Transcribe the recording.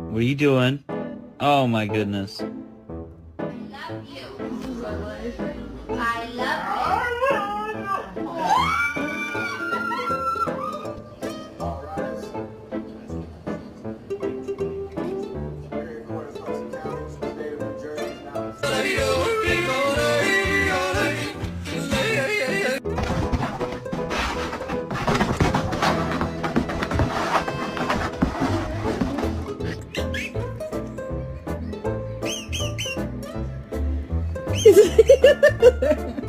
What are you doing? Oh my goodness. Love you. I love Is it?